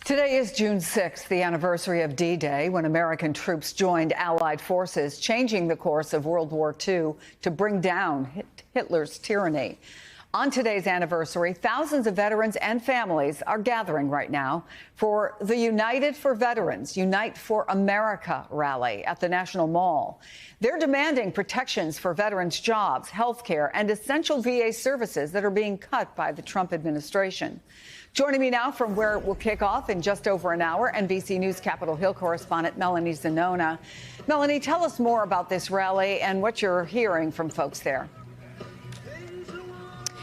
Today is June 6th, the anniversary of D-Day, when American troops joined Allied forces, changing the course of World War II to bring down Hitler's tyranny. On today's anniversary, thousands of veterans and families are gathering right now for the United for Veterans, Unite for America rally at the National Mall. They're demanding protections for veterans' jobs, health care, and essential VA services that are being cut by the Trump administration. Joining me now from where it will kick off in just over an hour, NBC News Capitol Hill correspondent Melanie Zanona. Melanie, tell us more about this rally and what you're hearing from folks there.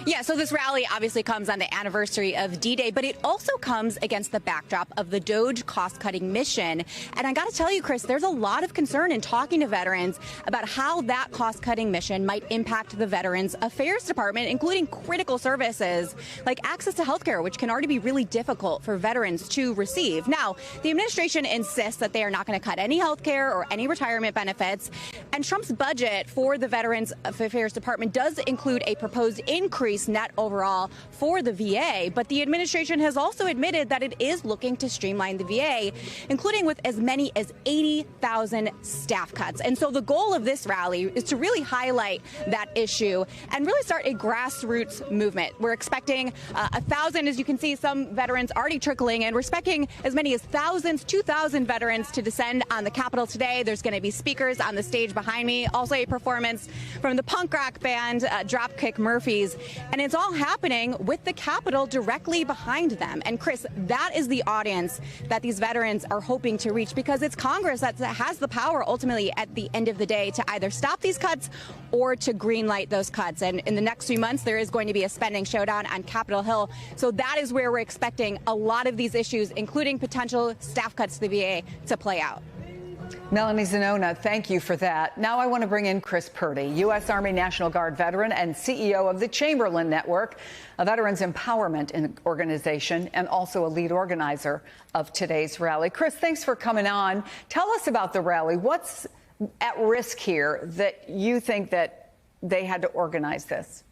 Yeah, so this rally obviously comes on the anniversary of D-Day, but it also comes against the backdrop of the DOGE cost-cutting mission. And I got to tell you, Chris, there's a lot of concern in talking to veterans about how that cost-cutting mission might impact the Veterans Affairs Department, including critical services like access to health care, which can already be really difficult for veterans to receive. Now, the administration insists that they are not going to cut any health care or any retirement benefits. And Trump's budget for the Veterans Affairs Department does include a proposed increase net overall for the VA, but the administration has also admitted that it is looking to streamline the VA, including with as many as 80,000 staff cuts. And so the goal of this rally is to really highlight that issue and really start a grassroots movement. We're expecting 1,000, as you can see, some veterans already trickling in. We're expecting as many as 2,000 veterans to descend on the Capitol today. There's going to be speakers on the stage behind me, also a performance from the punk rock band Dropkick Murphys. And it's all happening with the Capitol directly behind them. And Chris, that is the audience that these veterans are hoping to reach, because it's Congress that has the power ultimately at the end of the day to either stop these cuts or to greenlight those cuts. And in the next few months, there is going to be a spending showdown on Capitol Hill. So that is where we're expecting a lot of these issues, including potential staff cuts to the VA, to play out. Melanie Zanona, thank you for that. Now I want to bring in Chris Purdy, U.S. Army National Guard veteran and CEO of the Chamberlain Network, a veterans empowerment organization and also a lead organizer of today's rally. Chris, thanks for coming on. Tell us about the rally. What's at risk here that you think that they had to organize this?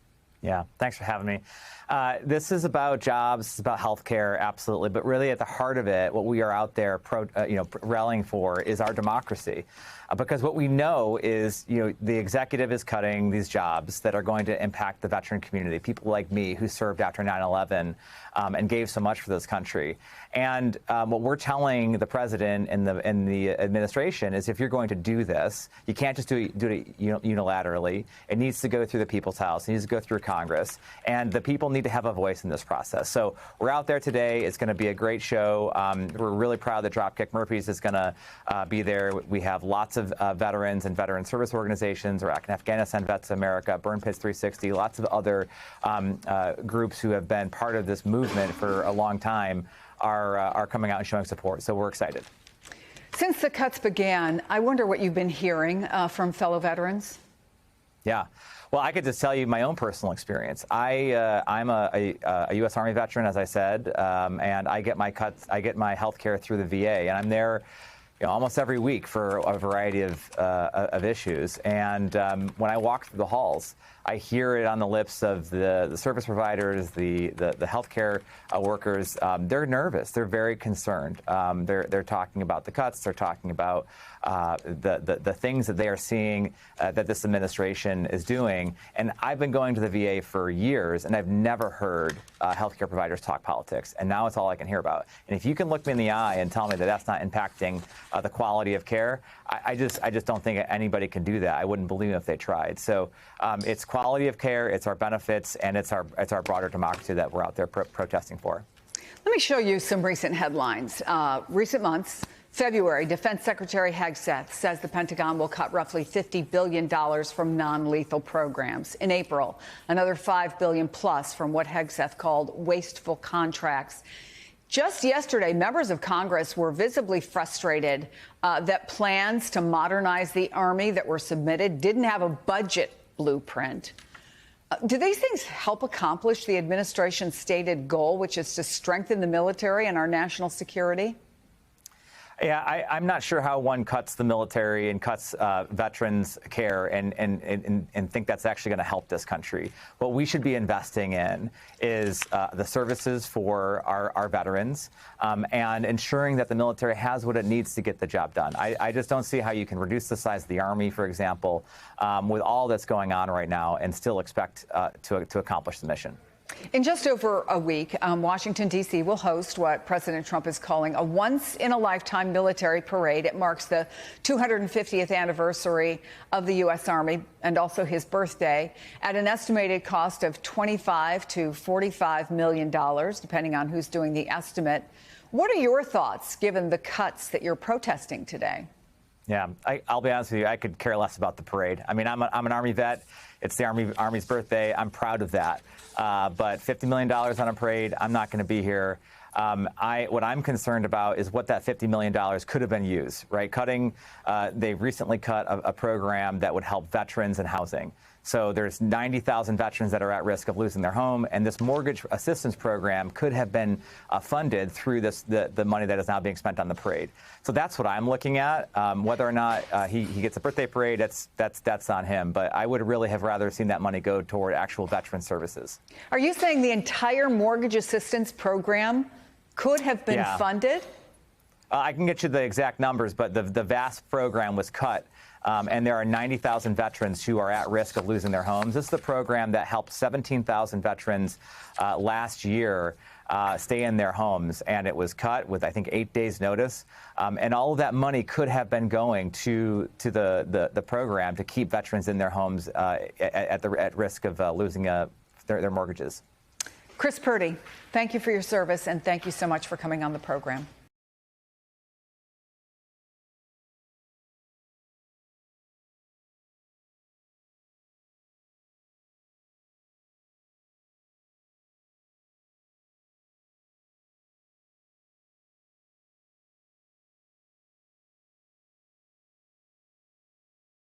Yeah, thanks for having me. This is about jobs, it's about health care, absolutely. But really at the heart of it, what we are out there rallying for is our democracy. Because what we know is, the executive is cutting these jobs that are going to impact the veteran community, people like me who served after 9/11 and gave so much for this country. And what we're telling the president and the administration is, if you're going to do this, you can't just do it unilaterally. It needs to go through the people's house. It needs to go through Congress. And the people need to have a voice in this process. So we're out there today. It's going to be a great show. We're really proud that Dropkick Murphys is going to be there. We have lots of veterans and veteran service organizations, Iraq and Afghanistan Vets of America, Burn Pits 360, lots of other groups who have been part of this movement for a long time are coming out and showing support. So we're excited. Since the cuts began, I wonder what you've been hearing from fellow veterans. Yeah. Well, I could just tell you my own personal experience. I'm a U.S. Army veteran, as I said, and I get my cuts. I get my health care through the VA, and I'm there almost every week for a variety of issues. And when I walk through the halls, I hear it on the lips of the service providers, the healthcare workers. They're nervous. They're very concerned. They're talking about the cuts. They're talking about the things that they are seeing that this administration is doing. And I've been going to the VA for years, and I've never heard healthcare providers talk politics. And now it's all I can hear about. And if you can look me in the eye and tell me that that's not impacting the quality of care, I just don't think anybody can do that. I wouldn't believe it if they tried. So it's quality of care, it's our benefits, and it's our broader democracy that we're out there protesting for. Let me show you some recent headlines. Recent months. February, Defense Secretary Hegseth says the Pentagon will cut roughly $50 billion from non-lethal programs. In April, another $5 billion plus from what Hegseth called wasteful contracts. Just yesterday, members of Congress were visibly frustrated that plans to modernize the Army that were submitted didn't have a budget blueprint. Do these things help accomplish the administration's stated goal, which is to strengthen the military and our national security? Yeah, I'm not sure how one cuts the military and cuts veterans care and think that's actually going to help this country. What we should be investing in is the services for our veterans and ensuring that the military has what it needs to get the job done. I just don't see how you can reduce the size of the Army, for example, with all that's going on right now and still expect to accomplish the mission. In just over a week, Washington, D.C. will host what President Trump is calling a once-in-a-lifetime military parade. It marks the 250th anniversary of the U.S. Army and also his birthday at an estimated cost of $25 to $45 million, depending on who's doing the estimate. What are your thoughts, given the cuts that you're protesting today? Yeah, I'll be honest with you, I could care less about the parade. I mean, I'm an Army vet. It's the Army's birthday. I'm proud of that. But $50 million on a parade, I'm not going to be here. What I'm concerned about is what that $50 million could have been used, right? They've recently cut a program that would help veterans and housing. So there's 90,000 veterans that are at risk of losing their home, and this mortgage assistance program could have been funded through the money that is now being spent on the parade. So that's what I'm looking at. Whether or not he gets a birthday parade, that's on him. But I would really have rather seen that money go toward actual veteran services. Are you saying the entire mortgage assistance program could have been funded? I can get you the exact numbers, but the vast program was cut. And there are 90,000 veterans who are at risk of losing their homes. This is the program that helped 17,000 veterans last year stay in their homes, and it was cut with, I think, 8 days' notice. And all of that money could have been going to the program to keep veterans in their homes at risk of losing their mortgages. Chris Purdy, thank you for your service, and thank you so much for coming on the program.